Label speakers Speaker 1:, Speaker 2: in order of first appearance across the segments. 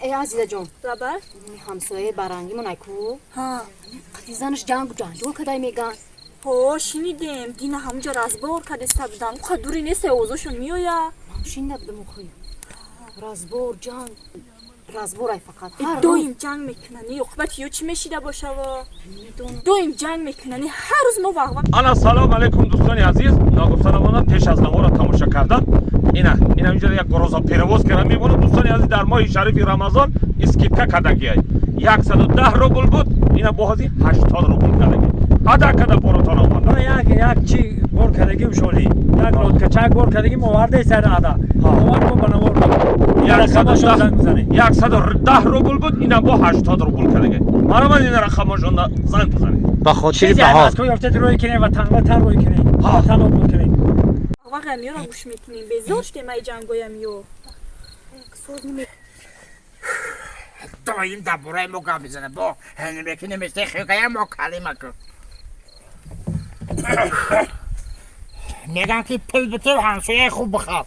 Speaker 1: ای عزیزه جان
Speaker 2: رابر
Speaker 1: همسایه برنگیمون ایکو
Speaker 2: ها
Speaker 1: قدی زنش جنجال کدای میگن
Speaker 2: شنیدم دینا همونجا رزبار کردسته بودن خب دوری نیست اوضاعشون میویا
Speaker 1: من شنیده بودم خوی رزبور جنگ رزبور ای فقط
Speaker 2: دویم جنگ میکننی اخبت یو چی میشیده باشه و دویم جنگ میکننی هر روز ما وقت
Speaker 3: انا سلام علیکم دوستان عزیز ناگفتنمانه پیش از نماز را تماشا کردن اینا اینجا یک گروزا پیروز کردن میمونه دوستان عزیز در ماه شریف رمضان اسکیپکا کدگی 110 روبل بود اینا بازی 80 روبل کدگی ادا کدا پروتون آمد
Speaker 4: یک چی بور کردگیم شولی یک لود کچک بور کردگیم آورده سر ادا آورد کو بنوار
Speaker 3: 110 روبل بود اینا با 80 روبل کدگی مرا این رقمشون زنگ بزنید
Speaker 5: به خاطر
Speaker 4: چیزی
Speaker 5: بها
Speaker 4: از کو یافته روی کنه وطن روی کنه وطن رو کنه
Speaker 2: واقعا میرا گوش میکنیم بزاشت ما جنگویم یو
Speaker 6: دایم دبورای موقع میزنه با هنه بکنه مثل خیلی ما کلمه کن میگن که پل بطور همسایه خوب بخواب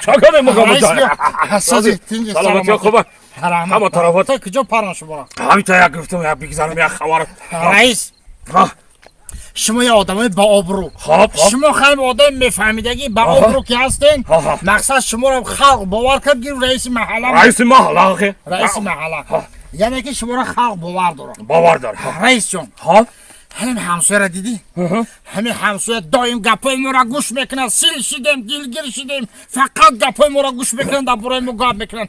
Speaker 3: چاکر مقام جان
Speaker 6: حسازی تینگی
Speaker 3: سلامتی خوبه همه طرفات
Speaker 6: کجا پرانش برا
Speaker 3: همین تا یک گفتم یک بگذارم یک خبر
Speaker 6: رئیس شما یه آدمای با آبرو شما خیلی آدم میفهمیدگی با آبرو که هستین مقصد شما رو خلق باور کرد گیر رئیس محله رئیس محله یعنی که شما رو خلق باور داره رئیس جان همین همسایه را دیدی؟ همین همسایه دایم گپای ما را گوش میکنن سیل شدیم دلگیر شدیم فقط گپای ما را گوش میکنن در برای ما گپ میکنن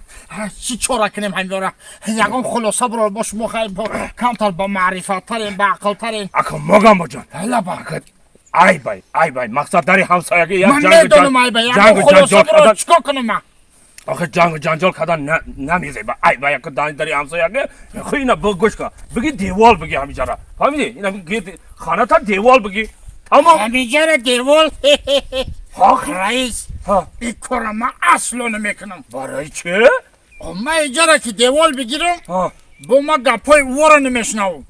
Speaker 6: چی چاره کنیم همین را یکم خلاصه برو باش ما خیلی کمتر با معرفت ترین با عقل ترین
Speaker 3: اکا مگم جان
Speaker 6: هلا با
Speaker 3: ای بای مقصد داری همسایگی یک
Speaker 6: من
Speaker 3: جنگ
Speaker 6: میدونم ای بای
Speaker 3: جنگ
Speaker 6: خلاصه برو چکا کنم من
Speaker 3: آخه جنگ جنجال کردن نمیزه ای با یک داری همسایگی خو اینا گوش کن بگی دیوال بگی همینجا را فهمیدی اینا بگی خانه تا دیوال بگی تمام
Speaker 6: همینجا را دیوال رئیس این کار من اصلا نمیکنم
Speaker 3: برای چه؟
Speaker 6: من اینجا را که دیوال بگیرم با ما گپای او را نمیشنوم